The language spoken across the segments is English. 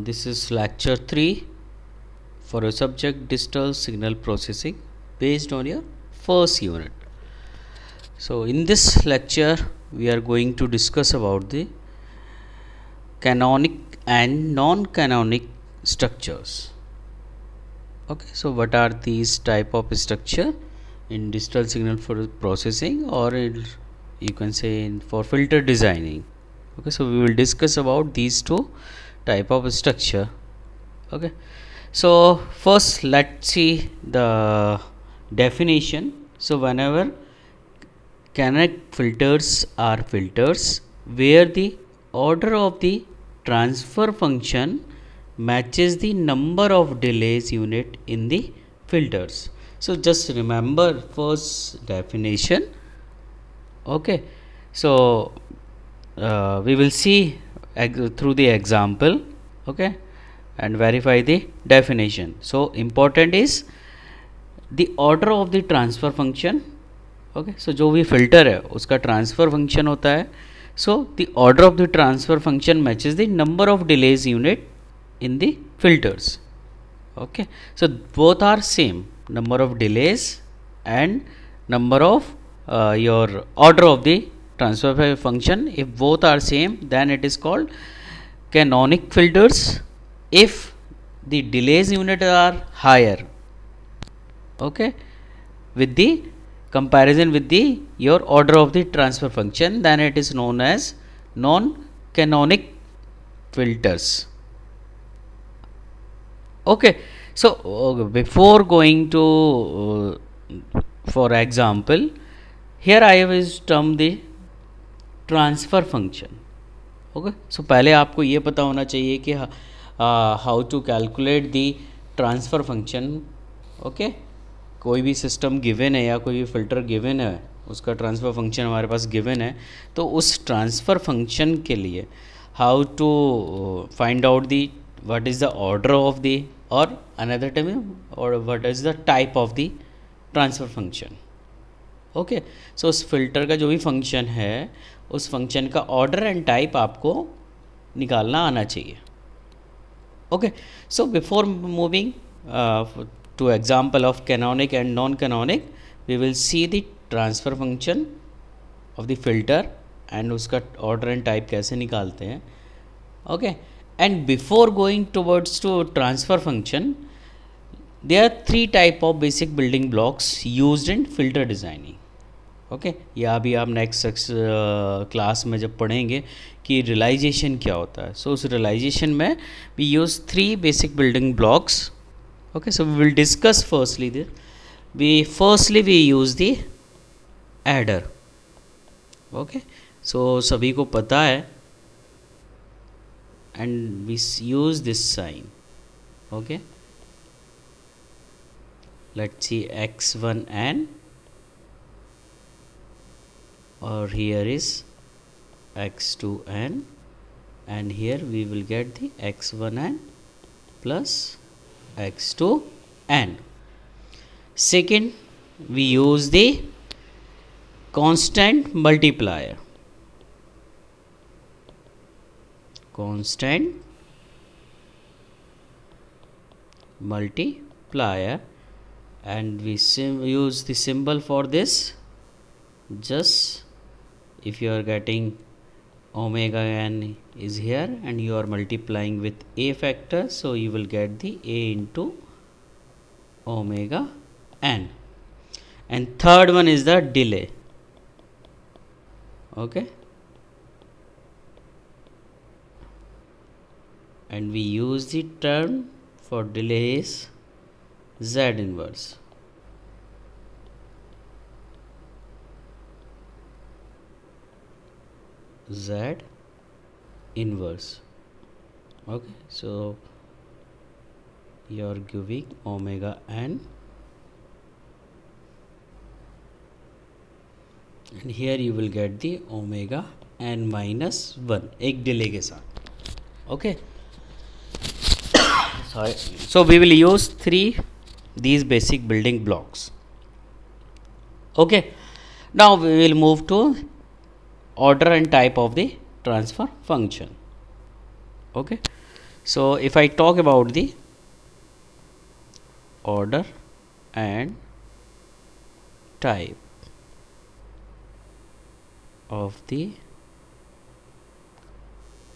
This is lecture 3 for a subject digital signal processing based on your first unit. So in this lecture we are going to discuss about the canonic and non-canonic structures. Okay, so what are these type of structure in digital signal for processing, or you can say for filter designing. Okay, so we will discuss about these two type of structure. Okay, so first let's see the definition. So whenever canonic filters are filters where the order of the transfer function matches the number of delays unit in the filters. So just remember first definition. Okay, so we will see through the example, okay, and verify the definition. So important is the order of the transfer function. Okay, so जो भी filter है उसका transfer function होता है. So the order of the transfer function matches the number of delays unit in the filters. Okay, so both are same, number of delays and number of your order of the transfer function. If both are same, then it is called canonic filters. If the delays unit are higher, okay, with the comparison with the your order of the transfer function, then it is known as non-canonic filters. Okay, so before going to for example, here I have used term the transfer function. Okay, so पहले आपको ये पता होना चाहिए कि how to calculate the transfer function. Okay, कोई भी system given है या कोई भी फ़िल्टर गिवन है, उसका ट्रांसफ़र फंक्शन हमारे पास गिवन है, तो उस ट्रांसफ़र फंक्शन के लिए how to find out the what is the order of the और अनदर टाइम और what is the type of the transfer function. Okay, so उस फिल्टर का जो भी फंक्शन है उस फंक्शन का ऑर्डर एंड टाइप आपको निकालना आना चाहिए. Okay, so before moving to example of canonic and non canonic, we will see the transfer function of the filter and उसका ऑर्डर एंड टाइप कैसे निकालते हैं. Okay, and before going towards to transfer function, there are three type of basic building blocks used in filter designing. Okay, या अभी आप next class में जब पढ़ेंगे कि रियलाइजेशन क्या होता है. सो उस रियलाइजेशन में we use three basic building blocks. Okay, so we will discuss firstly we use the adder. Okay, so सभी को पता है and we use this sign. Okay, let's see x1n, or here is x2n, and here we will get the x1n plus x2n. Second, we use the constant multiplier. Constant multiplier, and we use the symbol for this. Just if you are getting omega n is here and you are multiplying with a factor, so you will get the a into omega n. And third one is the delay. Okay, and we use the term for delay is Z inverse. Z inverse. Okay, so you are giving omega n, and here you will get the omega n minus 1 एक delay के साथ. Okay, so we will use these basic building blocks. Okay, now we will move to order and type of the transfer function. Okay, So if I talk about the order and type of the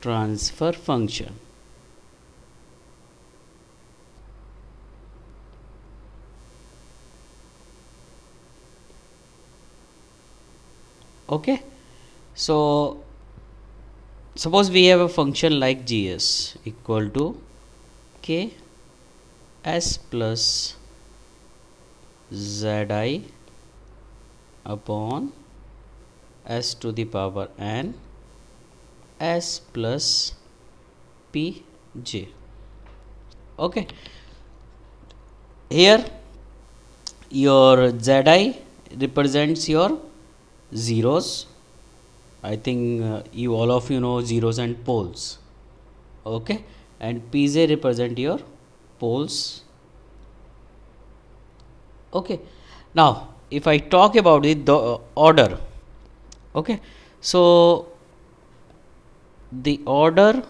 transfer function, okay, so suppose we have a function like gs equal to k s plus zi upon s to the power n s plus pj. Okay, here your zi represents your zeros. I think you all of you know zeros and poles. Okay, and pj represent your poles. Okay, now if I talk about the order, okay, so the order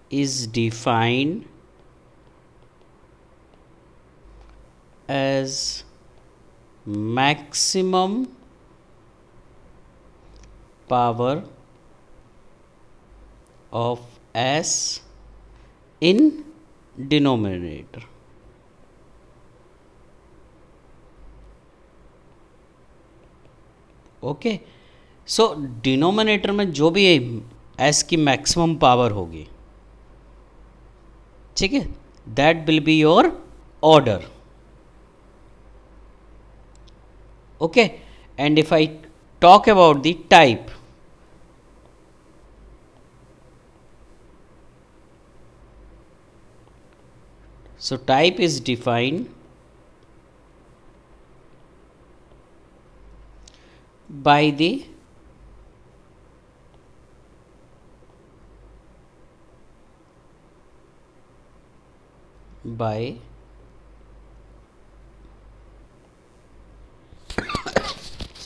is defined as maximum power of s in denominator. Okay, so denominator में जो भी S की maximum power होगी, ठीक है, that will be your order. Okay, and if I talk about the type, so type is defined by the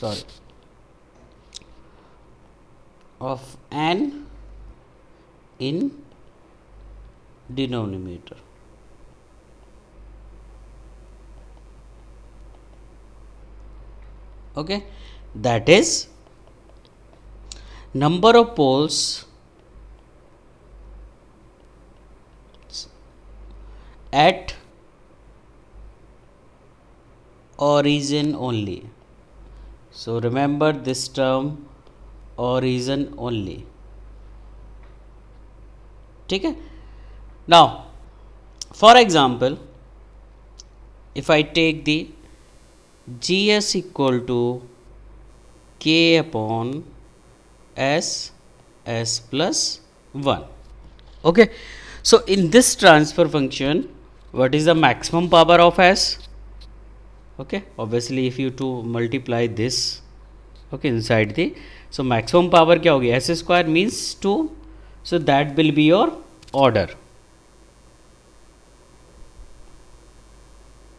sorry of n in denominator. Okay, that is number of poles at origin only. So remember this term, origin only. ठीक है. Now for example, if I take the gs equal to k upon s plus 1. Okay, so in this transfer function, what is the maximum power of s? Okay, obviously if you to multiply this, okay, inside the, so maximum power क्या होगी, s square means 2, so that will be your order,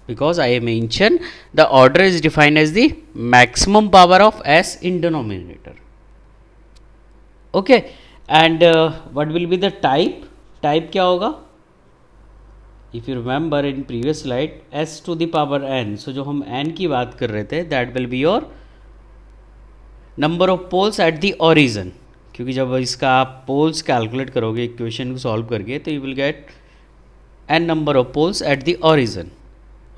because I mentioned the order is defined as the maximum power of s in denominator. Okay, and what will be the type? Type क्या होगा? If you remember in previous slide, s to the power n, so जो हम n की बात कर रहे थे, that will be your number of poles at the origin. क्योंकि जब इसका आप poles कैलकुलेट करोगे इक्वेशन को सॉल्व करके, तो you will get n number of poles at the origin.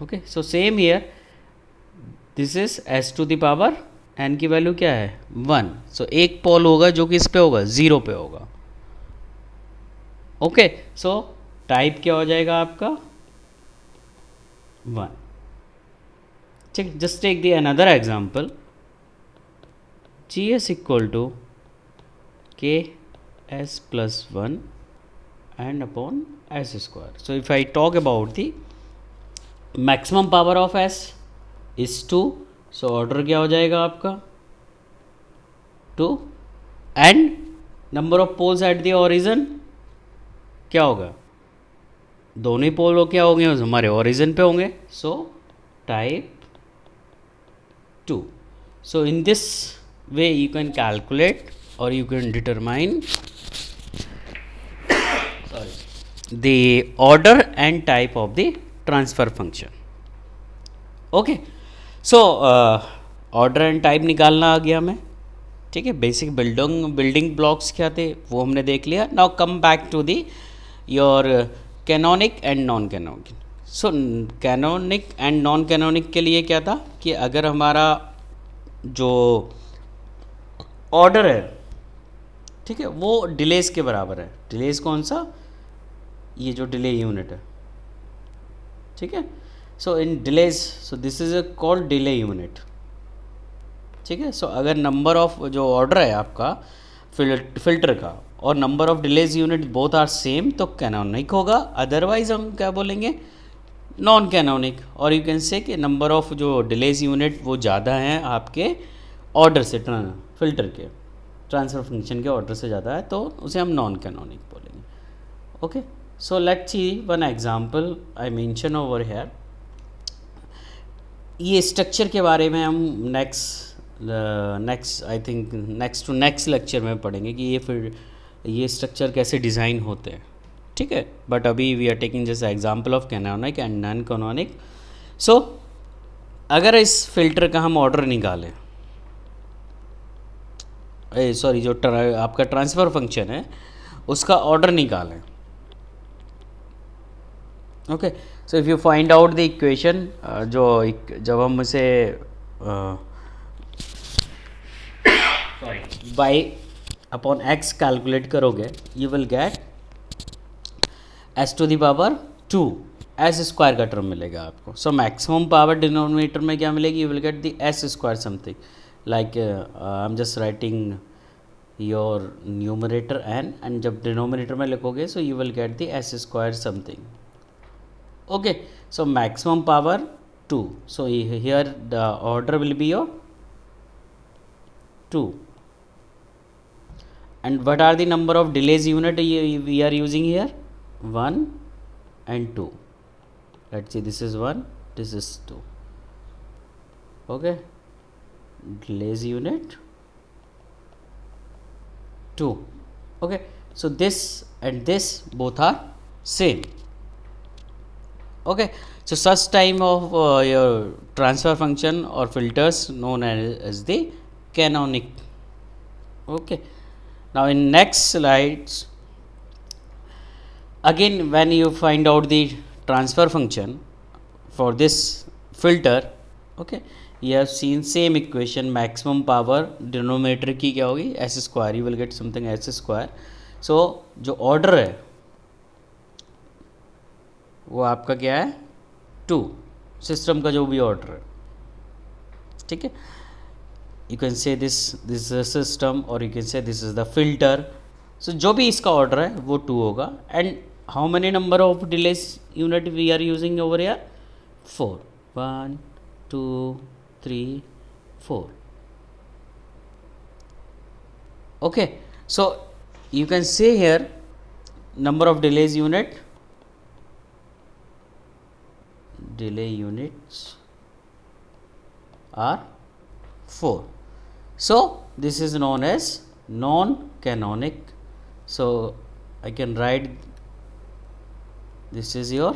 Okay, so same here, this is s to the power n की value क्या है 1, so एक पोल होगा जो कि इस पे होगा 0 पे होगा. ओके, सो टाइप क्या हो जाएगा आपका 1. ठीक, just take the another example, gs equal to k s plus 1 and upon s square. So if I talk about the maximum power of s is 2, so order क्या हो जाएगा आपका 2, and number of poles at the origin क्या होगा, दोनों ही पोल क्या होंगे हमारे origin पे होंगे, so type 2. So in this way you can calculate or you can determine the order and type of the transfer function. Okay, so order and type निकालना आ गया हमें, ठीक है। बेसिक बिल्डिंग ब्लॉक्स क्या थे वो हमने देख लिया। Now come back to the your canonic and non canonic. So canonic and non canonic के लिए क्या था कि अगर हमारा जो ऑर्डर है, ठीक है, वो डिलेस के बराबर है। डिलेस कौन सा, ये जो डिले यूनिट है, ठीक है। So in delays, so this is called delay unit, ठीक है। सो अगर नंबर ऑफ जो ऑर्डर है आपका फिल्टर का और number of delays unit both are same तो कैनोनिक होगा, अदरवाइज हम क्या बोलेंगे, नॉन कैनोनिक। और यू कैन से कि नंबर ऑफ जो डिलेज यूनिट वो ज़्यादा हैं आपके ऑर्डर से, फिल्टर के ट्रांसफर फंक्शन के ऑर्डर से ज़्यादा है तो उसे हम नॉन कैनोनिक बोलेंगे। Okay, so let's see one example I mention over here. ये स्ट्रक्चर के बारे में हम next I think next lecture में पढ़ेंगे कि ये स्ट्रक्चर कैसे डिज़ाइन होते हैं, ठीक है। बट अभी we are taking just example of canonic and non canonic. So अगर इस फिल्टर का हम ऑर्डर निकालें, सॉरी जो आपका ट्रांसफ़र फंक्शन है उसका ऑर्डर निकालें, okay. So if you find out the equation, जब हम इसे बाई अपॉन एक्स कैलकुलेट करोगे, you will get s to the power 2 s square का टर्म मिलेगा आपको। सो मैक्सिमम पावर डिनोमिनेटर में क्या मिलेगी, you will get the s square something like I am just writing your numerator and जब denominator में लिखोगे so you will get the s square something, okay। So maximum power 2, so here the order will be your 2, and what are the number of delays unit we are using here, 1 and 2. Let's see, this is 1, this is 2, okay। Delays unit 2, okay। So this and this both are same, okay। So such type of your transfer function or filters known as the canonic, okay। Now in next slides, again when you find out the transfer function for this filter, okay, you have seen same equation, maximum power denominator की क्या होगी, s square, you will get something s square। so जो order है वो आपका क्या है, 2, system का जो भी ऑर्डर है, ठीक है। You can say this is the system और you can say this is the filter. So जो भी इसका ऑर्डर है वो 2 होगा। And how many number of delays unit we are using over here, 4, 1 2 3 4, okay। So you can say here number of delays units are 4. So this is known as non-canonic. So I can write this is your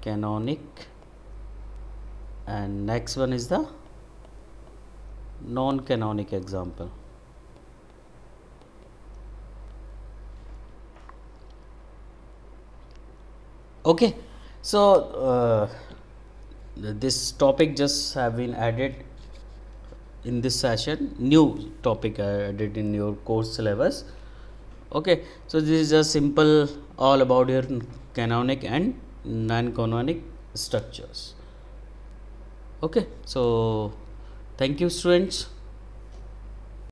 canonic and next one is the non-canonic example. Okay, so this topic just have been added in this session, new topic added in your course syllabus, okay। So this is just simple all about your canonic and non-canonic structures, okay। So thank you students.